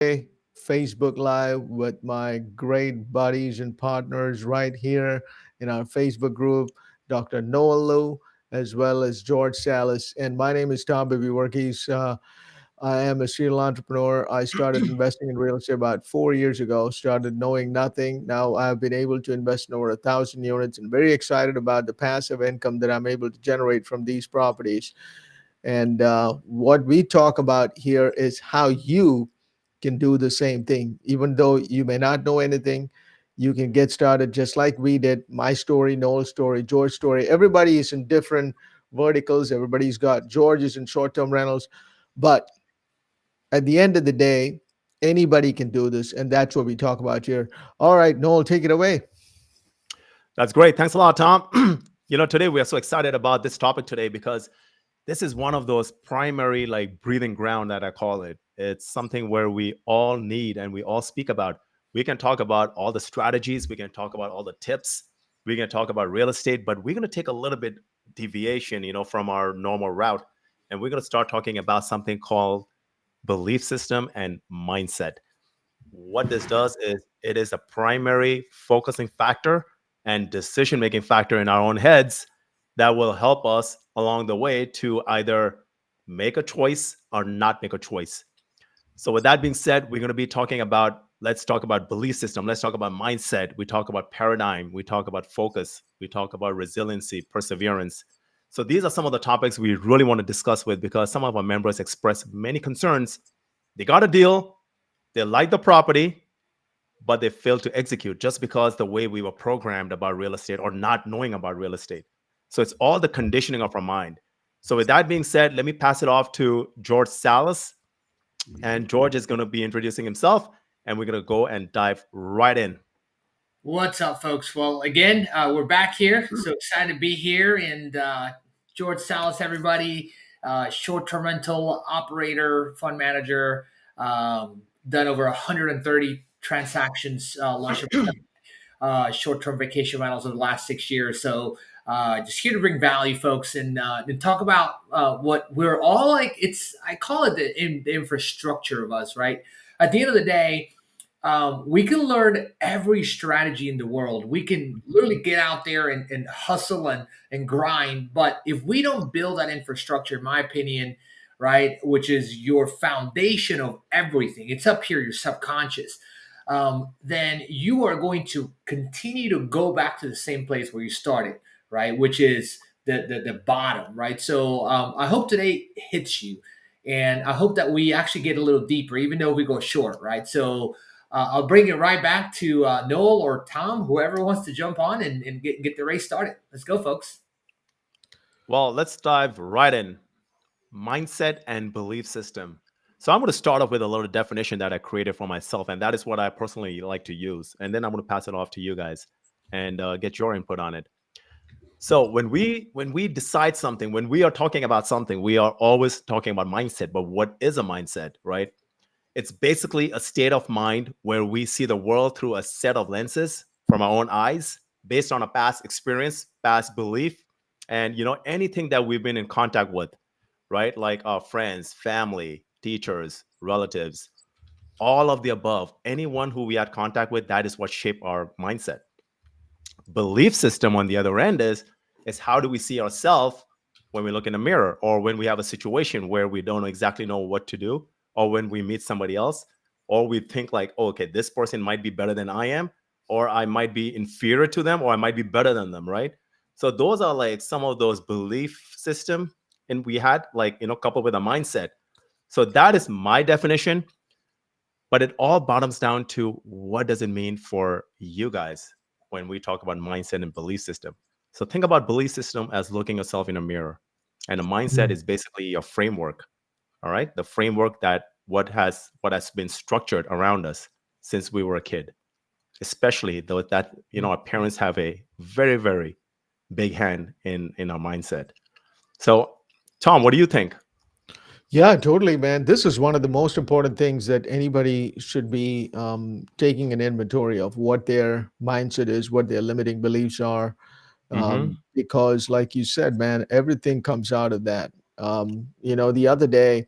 Facebook Live with my great buddies and partners right here in our Facebook group, Dr. Noah Liu, as well as George Salas. And my name is Tom Bibiworkis. I am a serial entrepreneur. I started investing in real estate about 4 years ago, started knowing nothing. Now I've been able to invest in over 1,000 units and very excited about the passive income that I'm able to generate from these properties. And what we talk about here is how you can do the same thing. Even though you may not know anything, you can get started just like we did. My story, Noel's story, George's story. Everybody is in different verticals. Everybody's got George is in short term rentals. But at the end of the day, anybody can do this. And that's what we talk about here. All right, Noel, take it away. That's great. Thanks a lot, Tom. Today we are so excited about this topic today because this is one of those primary like breathing ground that I call it. It's something where we all need and we all speak about. We can talk about all the strategies, we can talk about all the tips, we can talk about real estate, but we're going to take a little bit deviation, from our normal route, and we're going to start talking about something called belief system and mindset. What this does is it is a primary focusing factor and decision making factor in our own heads that will help us along the way to either make a choice or not make a choice. So, with that being said, we're going to be talking about, let's talk about belief system, let's talk about mindset, we talk about paradigm, we talk about focus, we talk about resiliency, perseverance. So, these are some of the topics we really want to discuss with because some of our members express many concerns. They got a deal, they like the property, but they failed to execute just because the way we were programmed about real estate or not knowing about real estate. So it's all the conditioning of our mind. So with that being said, let me pass it off to George Salas. And George is going to be introducing himself, and we're going to go and dive right in. What's up, folks? Well, again, we're back here. So excited to be here. And George Salas, everybody, short-term rental operator, fund manager, done over 130 transactions, launched short-term vacation rentals over the last 6 years. So just here to bring value, folks, and talk about what we're all like. I call it the infrastructure of us, right? At the end of the day, we can learn every strategy in the world. We can literally get out there and hustle and grind. But if we don't build that infrastructure, in my opinion, right, which is your foundation of everything, it's up here, your subconscious, then you are going to continue to go back to the same place where you started, right, which is the bottom, right? So I hope today hits you. And I hope that we actually get a little deeper, even though we go short, right? So I'll bring it right back to Noel or Tom, whoever wants to jump on and get the race started. Let's go, folks. Well, let's dive right in. Mindset and belief system. So I'm going to start off with a little definition that I created for myself, and that is what I personally like to use. And then I'm going to pass it off to you guys and get your input on it. So when we decide something, when we are talking about something, we are always talking about mindset. But what is a mindset, right? It's basically a state of mind where we see the world through a set of lenses from our own eyes, based on a past experience, past belief, and anything that we've been in contact with, right? Like our friends, family, teachers, relatives, all of the above. Anyone who we had contact with, that is what shaped our mindset. Belief system on the other end is how do we see ourselves when we look in the mirror, or when we have a situation where we don't exactly know what to do, or when we meet somebody else, or we think like, oh, okay, this person might be better than I am, or I might be inferior to them, or I might be better than them, right? So those are like some of those belief system, and we had like coupled with a mindset. So that is my definition, but it all bottoms down to what does it mean for you guys when we talk about mindset and belief system. So think about belief system as looking yourself in a mirror, and a mindset is basically your framework. All right, the framework that what has been structured around us since we were a kid, especially though that our parents have a very, very big hand in our mindset. So, Tom, what do you think? Yeah, totally, man. This is one of the most important things that anybody should be taking an inventory of what their mindset is, what their limiting beliefs are. Mm-hmm. Because, like you said, man, everything comes out of that. The other day,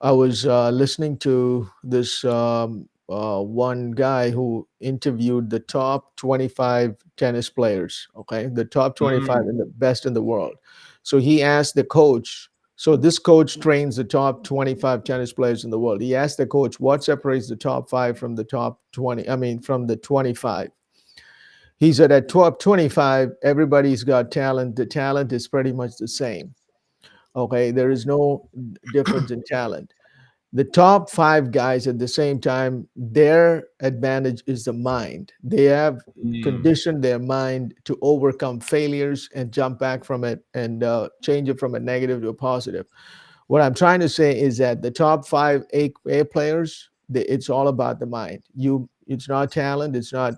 I was listening to this one guy who interviewed the top 25 tennis players, okay? The top 25 Mm, and the best in the world. So he asked the coach, so this coach trains the top 25 tennis players in the world. He asked the coach, what separates the top five from the top 20? I mean, from the 25. He said at top 25, everybody's got talent. The talent is pretty much the same. Okay, there is no difference in talent. The top five guys at the same time, their advantage is the mind. They have mm, conditioned their mind to overcome failures and jump back from it and change it from a negative to a positive. What I'm trying to say is that the top five A players, it's all about the mind. It's not talent, it's not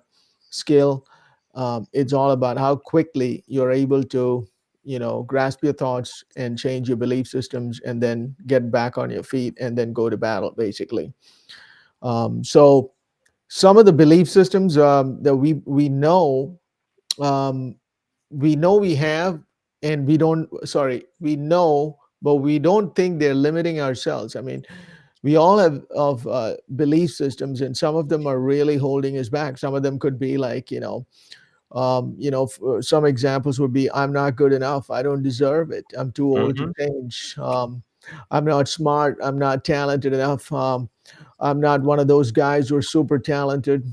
skill. It's all about how quickly you're able to, grasp your thoughts and change your belief systems, and then get back on your feet and then go to battle, basically. So some of the belief systems that um, we know we have, and we don't. Sorry, we know, but we don't think they're limiting ourselves. I mean, we all have of belief systems, and some of them are really holding us back. Some of them could be like, some examples would be, I'm not good enough, I don't deserve it, I'm too old to mhm. change, I'm not smart, I'm not talented enough, I'm not one of those guys who are super talented,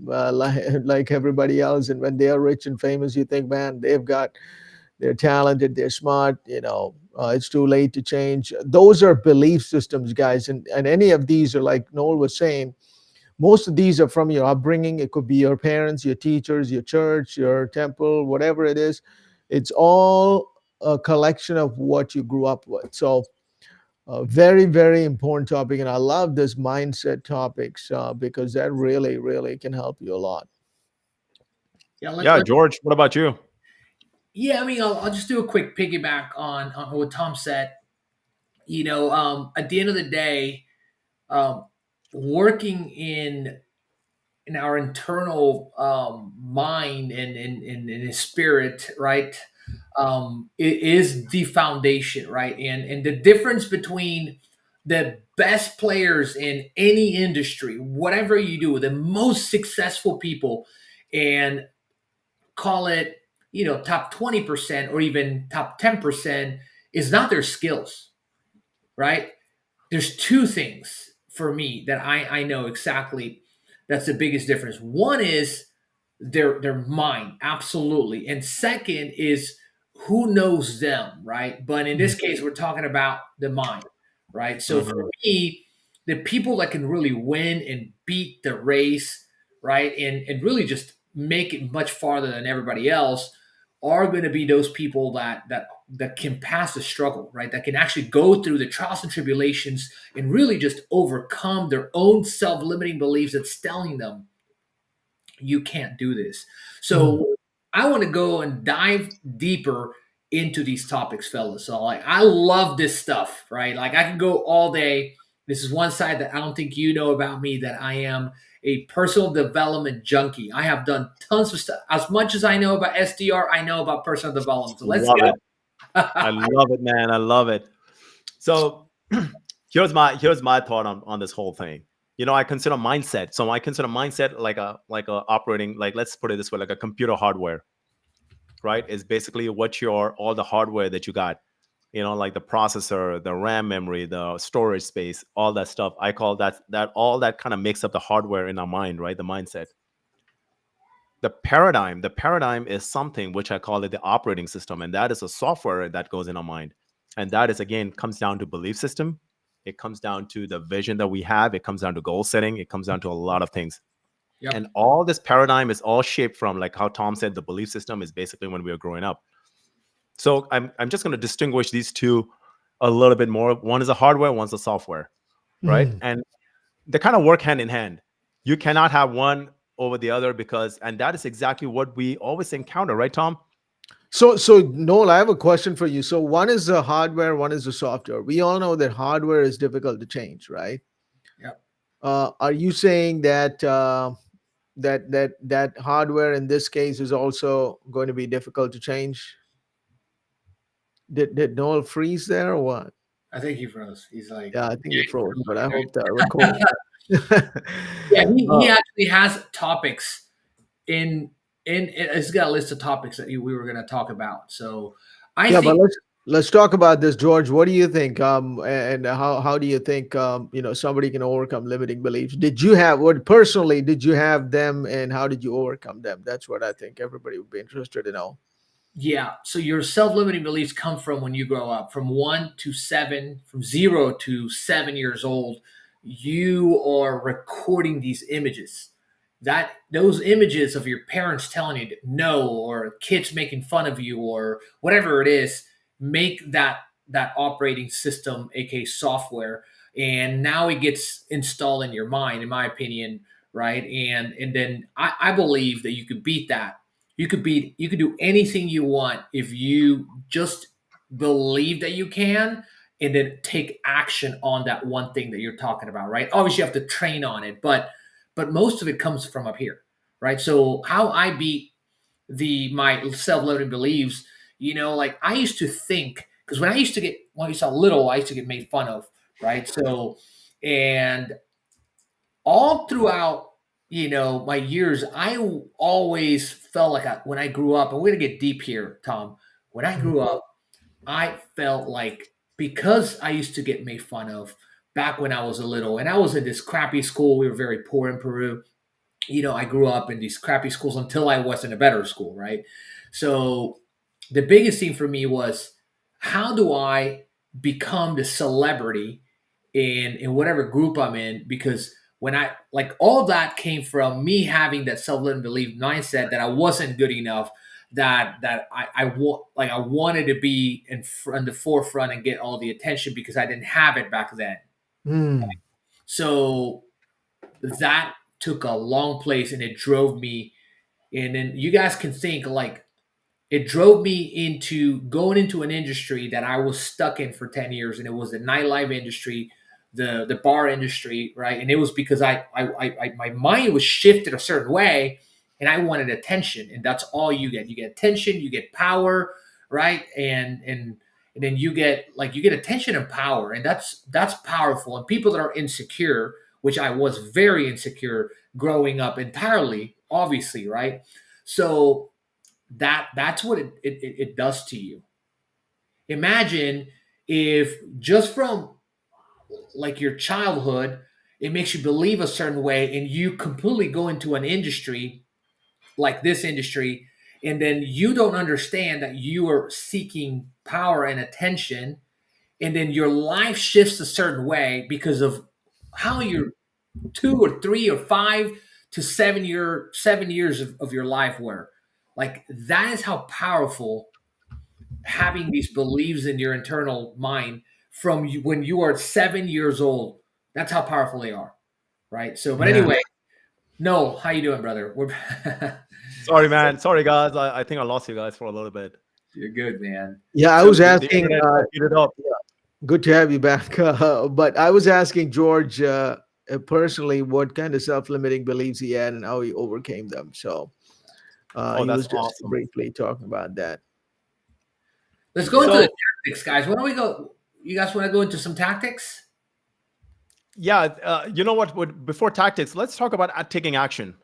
like everybody else. And when they are rich and famous, you think, man, they're talented, they're smart, it's too late to change. Those are belief systems, guys. And any of these are, like Noel was saying, most of these are from your upbringing. It could be your parents, your teachers, your church, your temple, whatever it is. It's all a collection of what you grew up with. So very, very important topic, and I love this mindset topics because that really, really can help you a lot. Yeah, Yeah, George, what about you? yeah. I mean, I'll just do a quick piggyback on what Tom said. At the end of the day, um, working in our internal mind and his spirit, right? It is the foundation, right? And the difference between the best players in any industry, whatever you do, the most successful people, and call it, top 20% or even top 10%, is not their skills, right? There's two things for me that I know exactly that's the biggest difference. One is their mind, absolutely. And second is who knows them, right? But in this case, we're talking about the mind, right? So for Mhm. me, the people that can really win and beat the race, right, and really just make it much farther than everybody else are going to be those people that can pass the struggle, right? That can actually go through the trials and tribulations and really just overcome their own self-limiting beliefs that's telling them you can't do this. Mm. So I want to go and dive deeper into these topics, fellas. So like I love this stuff, right? Like I can go all day. This is one side that I don't think you know about me, that I am a personal development junkie. I have done tons of stuff. As much as I know about SDR, I know about personal development. So let's Love go. it. I love it, man. I love it. So here's my thought on this whole thing. I consider mindset. So I consider mindset like a operating, like, let's put it this way, like a computer hardware, right? Is basically what your all the hardware that you got, like the processor, the RAM memory, the storage space, all that stuff. I call that all that kind of makes up the hardware in our mind, right? The mindset. The paradigm is something which I call it the operating system, and that is a software that goes in our mind. And that is, again, comes down to belief system. It comes down to the vision that we have. It comes down to goal setting. It comes down to a lot of things. Yep. And all this paradigm is all shaped from, like how Tom said, the belief system is basically when we were growing up. So I'm just going to distinguish these two a little bit more. One is a hardware, one's a software, right? Mm. And they kind of work hand in hand. You cannot have one over the other, because, and that is exactly what we always encounter, right, Tom? So Noel, I have a question for you. So one is the hardware, one is the software. We all know that hardware is difficult to change, right? Yep. Are you saying that that hardware in this case is also going to be difficult to change? Did Noel freeze there or what? I think he froze. He's like, Yeah, I think he froze, but I hope the recording. yeah, he uh, actually has topics in it's got a list of topics that we were going to talk about. So I yeah, but think, let's talk about this, George. What do you think? And how do you think somebody can overcome limiting beliefs? Did you have what personally? Did you have them, and how did you overcome them? That's what I think everybody would be interested to know. yeah. So your self-limiting beliefs come from when you grow up, from 1 to 7, from 0 to 7 years old. You are recording these images. That those images of your parents telling you no, or kids making fun of you, or whatever it is, make that operating system, aka software, and now it gets installed in your mind, in my opinion, right? And then I believe that you could beat that. You could do anything you want if you just believe that you can, and then take action on that one thing that you're talking about, right? Obviously you have to train on it, but most of it comes from up here, right? So how I beat the my self-limiting beliefs, like I used to think, because when I was little, I used to get made fun of, right? So, and all throughout, my years, I always felt like when I grew up, and we're gonna get deep here, Tom. When I grew up, I felt like, because I used to get made fun of back when I was a little, and I was in this crappy school. We were very poor in Peru. I grew up in these crappy schools until I was in a better school, right? So the biggest thing for me was, how do I become the celebrity in whatever group I'm in? Because when I like, all that came from me having that self-limiting belief mindset that I wasn't good enough, that I wanted to be in the forefront and get all the attention because I didn't have it back then. Hmm. So that took a long place, and it drove me. And then you guys can think, like, it drove me into going into an industry that I was stuck in for 10 years, and it was the nightlife industry, the bar industry, right? And it was because my mind was shifted a certain way, and I wanted attention, and that's all you get. You get attention, you get power, right? And then you get attention and power, and that's powerful. And people that are insecure, which I was very insecure growing up entirely, obviously, right? So that's what it does to you. Imagine if just from like your childhood, it makes you believe a certain way, and you completely go into an industry like this industry, and then you don't understand that you are seeking power and attention, and then your life shifts a certain way because of how your 2 or 3 or 5 to 7 years of your life were. Like, that is how powerful having these beliefs in your internal mind from you, when you are 7 years old. That's how powerful they are, right? So, but Yeah. anyway, no, how you doing, brother? Sorry, man. Sorry, guys. I think I lost you guys for a little bit. You're good, man. Yeah, I So was the asking. internet got heated up. Good to have you back. But I was asking George personally what kind of self-limiting beliefs he had and how he overcame them. So Oh, he that's was just awesome. briefly talking about that. Let's go into the So tactics, guys. Why don't we go? You guys want to go into some tactics? yeah, you know what? Before tactics, let's talk about taking action.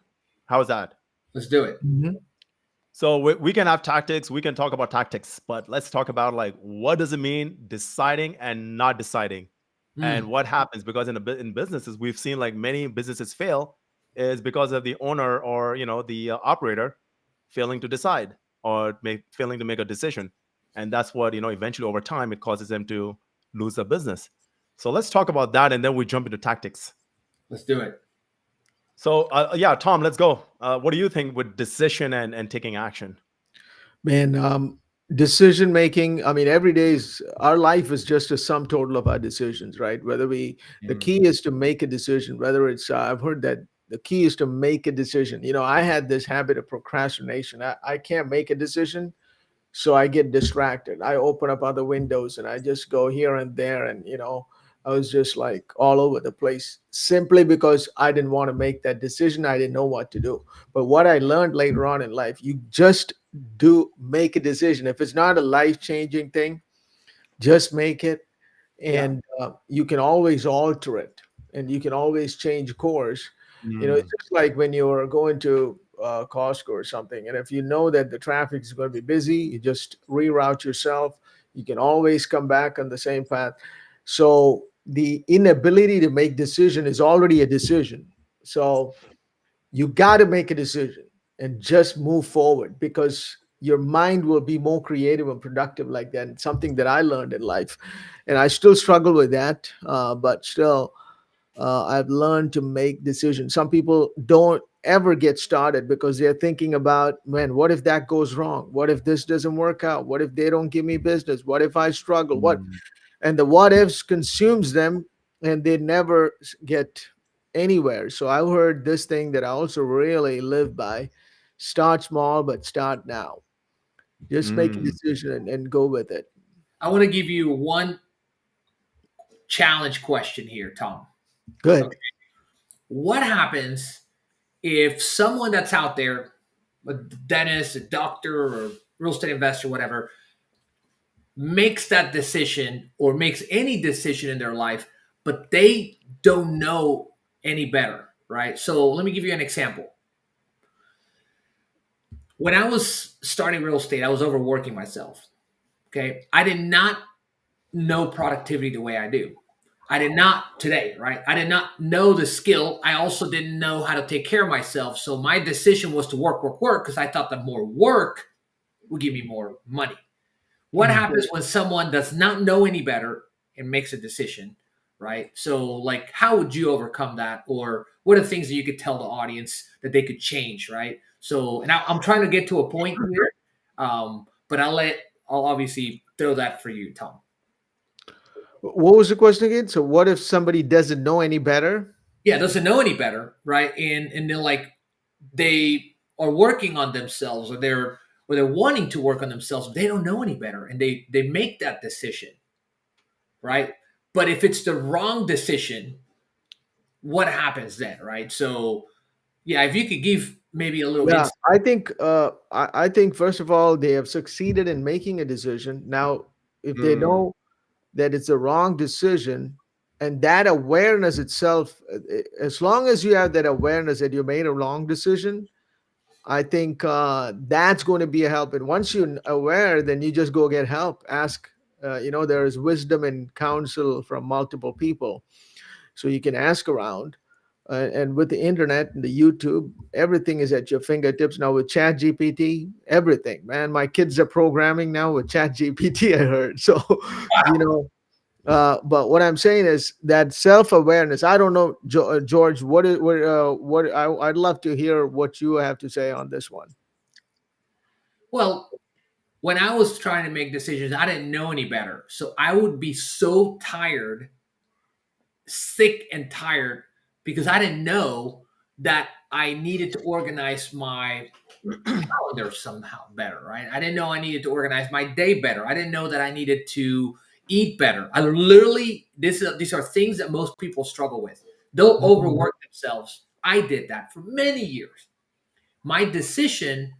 How's that? Let's do it. Mhm. So we can have tactics. We can talk about tactics, but let's talk about, like, what does it mean deciding and not deciding, and Mm. what happens, because in businesses we've seen, like, many businesses fail is because of the owner, or the operator failing to decide, or failing to make a decision, and that's what, eventually over time it causes them to lose their business. So let's talk about that, and then we jump into tactics. Let's do it. So yeah, Tom, let's go. What do you think with decision and taking action? Man, decision making. I mean, every day is our life is just a sum total of our decisions, right? The Mm. key is to make a decision. Whether it's, I've heard that the key is to make a decision. I had this habit of procrastination. I can't make a decision, so I get distracted. I open up other windows and I just go here and there, and I was just like all over the place simply because I didn't want to make that decision. I didn't know what to do. But what I learned later on in life, you just do make a decision. If it's not a life changing thing, just make it. Yeah. and you can always alter it, and you can always change course. It's Mm, just like when you're going to Costco or something, and if you know that the traffic is going to be busy, you just reroute yourself. You can always come back on the same path. So the inability to make decision is already a decision. So you got to make a decision and just move forward, because your mind will be more creative and productive like that. It's something that I learned in life, and I still struggle with that, but still I've learned to make decisions. Some people don't ever get started because they're thinking about, man, what if that goes wrong? What if this doesn't work out? What if they don't give me business? What if I struggle? What? mm, And the what ifs consumes them, and they never get anywhere. So I heard this thing that I also really live by: start small, but start now. Just make a mm, decision and go with it. I want to give you one challenge question here, Tom. Good. Okay. What happens if someone that's out there, a dentist, a doctor, or real estate investor, whatever, makes that decision or makes any decision in their life, but they don't know any better, right? So let me give you an example. When I was starting real estate, I was overworking myself. Okay. I did not know productivity the way I do. I did not today, right? I did not know the skill. I also didn't know how to take care of myself. So my decision was to work, work, work, because I thought that more work would give me more money. What Mhm. happens when someone does not know any better and makes a decision, right? So, like, how would you overcome that? Or what are things that you could tell the audience that they could change, right? So, and I'm trying to get to a point here, but I'll obviously throw that for you, Tom. What was the question again? So, what if somebody doesn't know any better? Yeah, doesn't know any better, right? And they're like, they are working on themselves, or they're wanting to work on themselves, but they don't know any better, and they make that decision, right? But if it's the wrong decision, what happens then, right? So yeah, if you could give maybe a little Yeah, insight. I think first of all, they have succeeded in making a decision. Now, if they mm, know that it's a wrong decision, and that awareness itself, as long as you have that awareness that you made a wrong decision, I think that's going to be a help. And once you're aware, then you just go get help. Ask. There is wisdom and counsel from multiple people, so you can ask around. And with the internet and the YouTube, everything is at your fingertips now. With Chat GPT, everything, man. My kids are programming now with Chat GPT. I heard. So, you know, but what I'm saying is that self awareness. I don't know, George. I'd love to hear what you have to say on this one. Well, when I was trying to make decisions, I didn't know any better. So I would be so tired, sick and tired, because I didn't know that I needed to organize my calendar somehow better, right? I didn't know I needed to organize my day better. I didn't know that I needed to eat better. I literally, these are things that most people struggle with. They'll Mhm. overwork themselves. I did that for many years. My decision,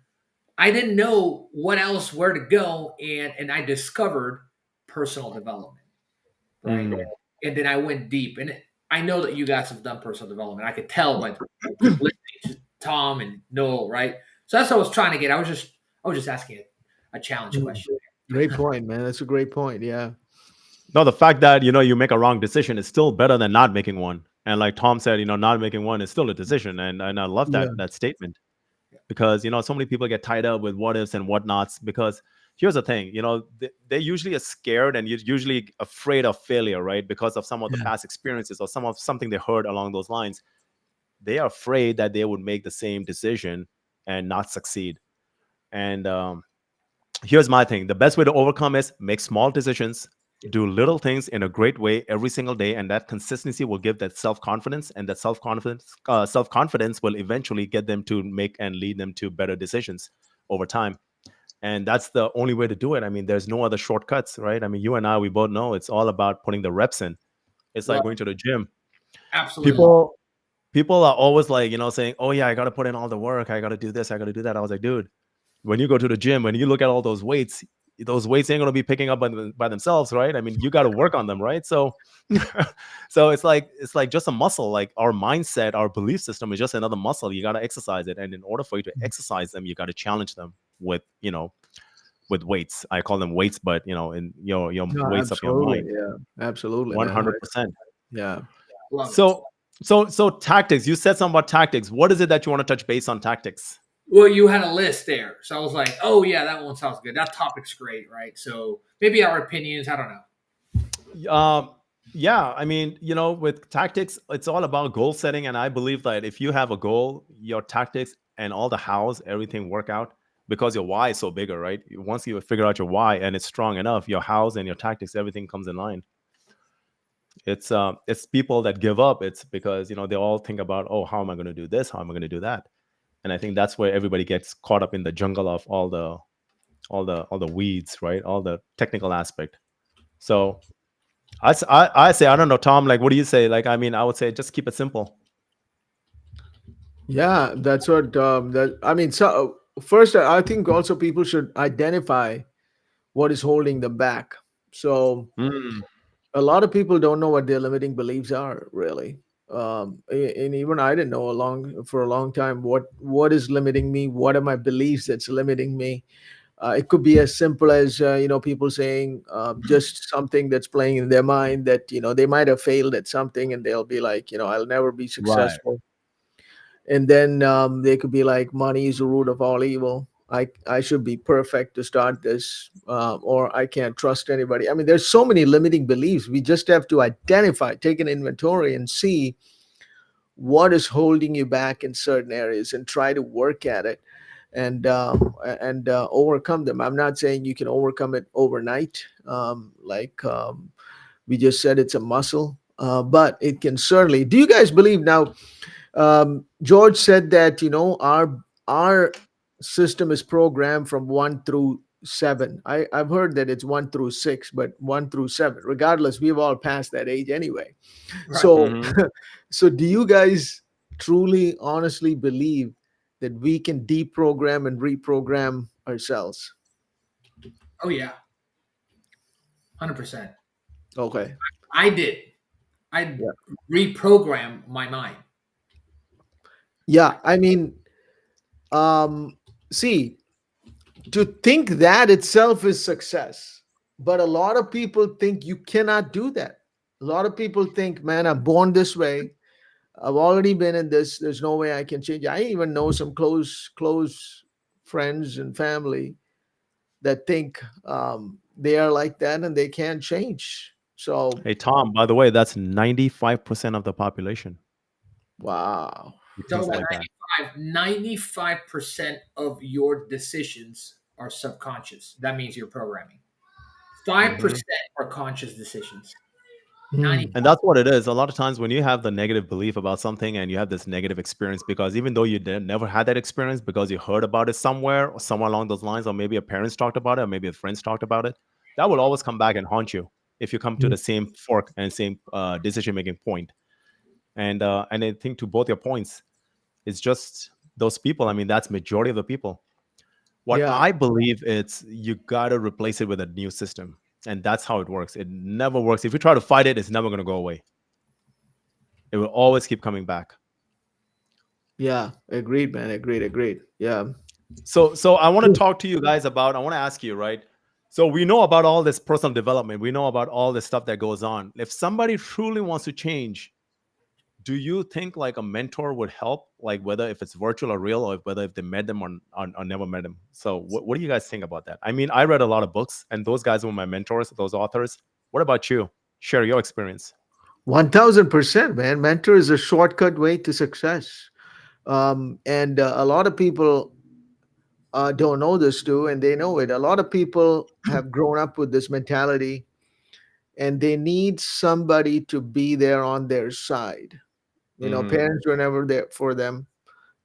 I didn't know what else, where to go, and I discovered personal development, right? mm. And then I went deep, and I know that you guys have done personal development. I could tell by just listening to Tom and Noel, right? So that's what I was trying to get. I was just asking a challenge Mm. question. Great point, man. That's a great point. Yeah. No, the fact that you make a wrong decision is still better than not making one. And like Tom said, not making one is still a decision. And I love Yeah. that statement, because so many people get tied up with what ifs and whatnots. Because here's the thing, they usually are scared, and you're usually afraid of failure, right? Because of some of the Yeah. past experiences or something they heard along those lines. They are afraid that they would make the same decision and not succeed. And here's my thing: the best way to overcome is make small decisions, do little things in a great way every single day, and that consistency will give that self-confidence, and that self-confidence will eventually get them to make and lead them to better decisions over time. And that's the only way to do it. I mean, there's no other shortcuts, right? I mean, you and I, we both know it's all about putting the reps in. It's like Love, going to the gym. absolutely. People are always like, saying, oh yeah, I got to put in all the work, I got to do this, I got to do that. I was like, dude, when you go to the gym, when you look at all those weights, those weights ain't going to be picking up by themselves, right? I mean, you got to work on them, right? So so it's like just a muscle. Like our mindset, our belief system is just another muscle. You got to exercise it, and in order for you to exercise them, you got to challenge them with with weights. I call them weights, but in your No, weights of your absolutely. mind. Yeah, absolutely, man. 100%. Yeah. Love it. So tactics. You said something about tactics. What is it that you want to touch base on tactics? Well, you had a list there, so I was like, "Oh yeah, that one sounds good. That topic's great, right?" So maybe our opinions. I don't know. Yeah, I mean, with tactics, it's all about goal setting, and I believe that if you have a goal, your tactics and all the hows, everything work out because your why is so bigger, right? Once you figure out your why and it's strong enough, your hows and your tactics, everything comes in line. It's people that give up. It's because they all think about, oh, how am I going to do this? How am I going to do that? And I think that's where everybody gets caught up in the jungle of all the weeds, right? All the technical aspect. So I say, I don't know, Tom, like, what do you say? Like, I mean, I would say just keep it simple. Yeah, that's what that I mean. So first, I think also people should identify what is holding them back. So Mm, a lot of people don't know what their limiting beliefs are really. And even I didn't know for a long time what is limiting me. What are my beliefs that's limiting me? It could be as simple as people saying just something that's playing in their mind that they might have failed at something and they'll be like, I'll never be right. successful. And then they could be like, money is the root of all evil. I should be perfect to start this, or I can't trust anybody. I mean, there's so many limiting beliefs. We just have to identify, take an inventory, and see what is holding you back in certain areas, and try to work at it and overcome them. I'm not saying you can overcome it overnight. We just said it's a muscle, but it can certainly. Do you guys believe now? George said that our system is programmed from 1 through 7. I've heard that it's 1 through 6, but 1 through 7. Regardless, we've all passed that age anyway. Right. So, Hmm. so do you guys truly, honestly believe that we can deprogram and reprogram ourselves? Oh yeah, 100%. Okay. I did. I Yeah. reprogram my mind. Yeah. I mean, see, to think that itself is success. But a lot of people think you cannot do that. A lot of people think, man, I'm born this way. I've already been in this. There's no way I can change. I even know some close friends and family that think they are like that and they can't change. So, Hey, Tom, by the way, that's 95% of the population wow. who Talk thinks about like that. 95% of your decisions are subconscious. That means you're programming. 5% Hmm. are conscious decisions. Hmm. 90. And that's what it is. A lot of times when you have the negative belief about something and you have this negative experience, because even though you never had that experience, because you heard about it somewhere or somewhere along those lines, or maybe your parents talked about it, or maybe your friends talked about it, that will always come back and haunt you if you come to the same fork and same decision making point. And I think to both your points, it's just those people. I mean, that's majority of the people. What Yeah. I believe, it's you got to replace it with a new system, and that's how it works. It never works. If you try to fight it, it's never going to go away. It will always keep coming back. Yeah. Agreed, man. Agreed. Yeah. So I want to talk to you guys about. I want to ask you, right? So we know about all this personal development. We know about all this stuff that goes on. If somebody truly wants to change, do you think like a mentor would help? Like whether if it's virtual or real, or whether if they met them or never met them. So what do you guys think about that? I mean, I read a lot of books, and those guys were my mentors. Those authors. What about you? Share your experience. 1000%, man. Mentor is a shortcut way to success. And a lot of people don't know this too, and they know it. A lot of people have grown up with this mentality, and they need somebody to be there on their side. Hmm. Parents were never there for them.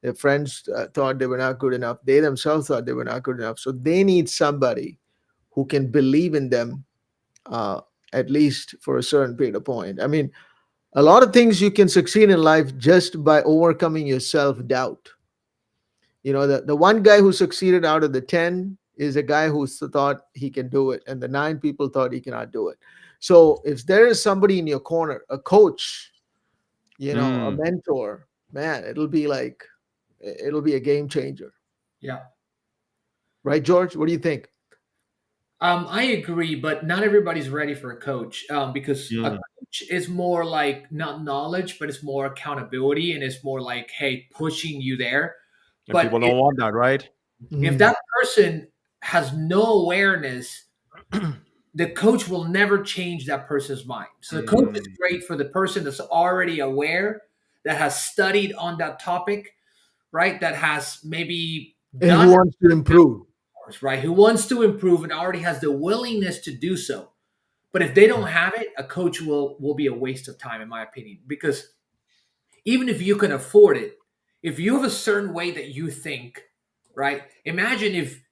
Their friends thought they were not good enough. They themselves thought they were not good enough. So they need somebody who can believe in them, uh, at least for a certain period of point. I mean, a lot of things you can succeed in life just by overcoming your self doubt. The one guy who succeeded out of the 10, is a guy who thought he can do it, and the 9 people thought he cannot do it. So if there is somebody in your corner, a coach, a Mm. mentor, man, it'll be a game changer. Yeah. Right, George? What do you think? I agree, but not everybody's ready for a coach, because a Mm. coach is more like not knowledge, but it's more accountability, and it's more like, hey, pushing you there. And But people don't want that, right? if Mm, that person has no awareness, the coach will never change that person's mind. So the coach is Mm. great for the person that's already aware, that has studied on that topic, right? That has maybe and who done wants to improve? it, right? Who wants to improve and already has the willingness to do so. But if they don't have it, a coach will be a waste of time, in my opinion, because even if you can afford it, if you have a certain way that you think, right? Imagine if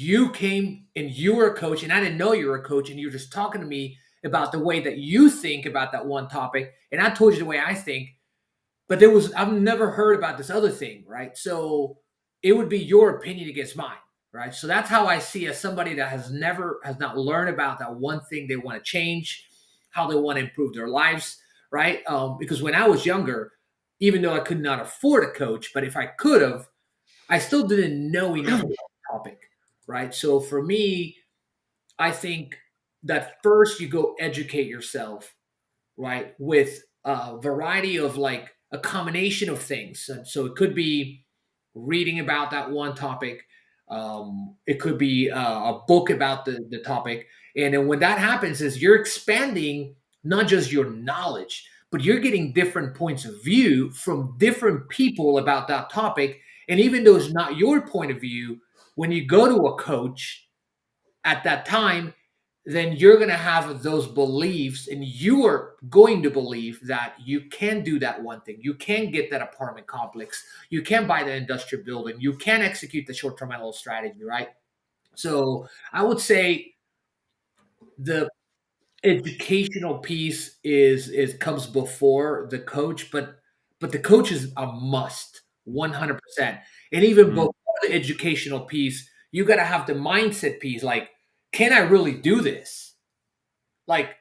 you came and you were a coach and I didn't know you were a coach and you were just talking to me about the way that you think about that one topic, and I told you the way I think, but I've never heard about this other thing, right? So it would be your opinion against mine, right? So that's how I see as somebody that has not learned about that one thing they want to change, how they want to improve their lives, right? Because when I was younger, even though I could not afford a coach, but if I could have, I still didn't know enough about the topic, right? So for me, I think that first you go educate yourself, right? With a variety of, like, a combination of things. And so it could be reading about that one topic. It could be a book about the topic. And then when that happens is you're expanding not just your knowledge, but you're getting different points of view from different people about that topic. And even though it's not your point of view, when you go to a coach at that time, then you're going to have those beliefs and you are going to believe that you can do that one thing. You can get that apartment complex. You can buy the industrial building. You can execute the short-term rental strategy, right? So I would say the educational piece is comes before the coach, but the coach is a must, 100%. And even Mm. before the educational piece, you got to have the mindset piece. Like, can I really do this? Like,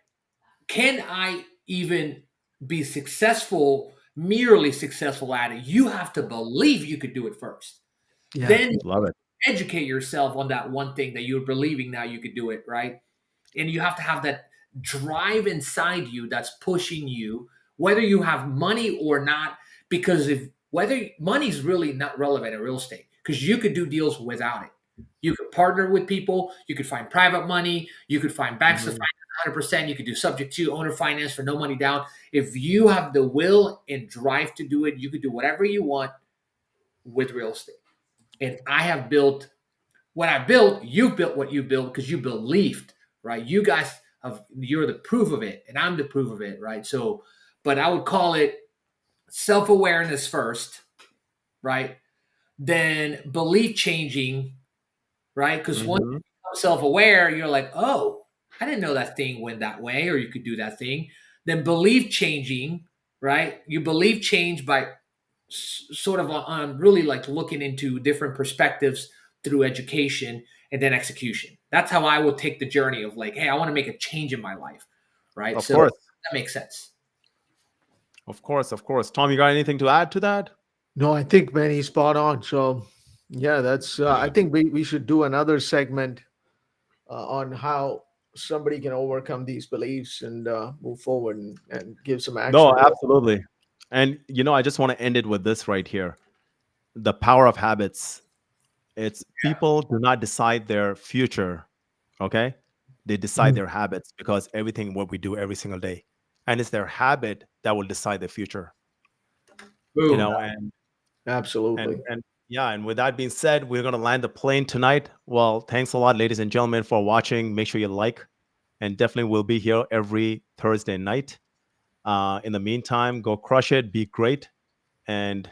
can I even be successful, merely successful at it? You have to believe you could do it first. Yeah. Then Love it. educate yourself on that one thing that you're believing now you could do it, right? And you have to have that drive inside you that's pushing you, whether you have money or not, because if whether money's really not relevant in real estate, because you could do deals without it. You could partner with people, you could find private money, you could find banks to Mhm. finance 100%, you could do subject to owner finance for no money down. If you have the will and drive to do it, you could do whatever you want with real estate. And I have built what I built, you built what you built because you believed, right? You guys you're the proof of it, and I'm the proof of it, right? So, but I would call it self-awareness first, right? Then belief changing, right? Because once you Mhm. become self-aware, you're like, oh, I didn't know that thing went that way, or you could do that thing. Then belief changing, right? You believe change by sort of on really like looking into different perspectives through education and then execution. That's how I will take the journey of like, hey, I want to make a change in my life, right? Of So course. that makes sense. Of course. Of course. Tom, you got anything to add to that? No, I think, man, he's spot on. So, yeah, that's. I think we should do another segment on how somebody can overcome these beliefs and move forward and give some No, actionable. absolutely. And I just want to end it with this right here. The power of habits. It's people do not decide their future, okay? They decide Mhm. their habits because everything what we do every single day. And it's their habit that will decide the future. Boom. And Absolutely. yeah, and with that being said, we're gonna land the plane tonight. Well, thanks a lot, ladies and gentlemen, for watching. Make sure you like, and definitely we'll be here every Thursday night. In the meantime, go crush it, be great, and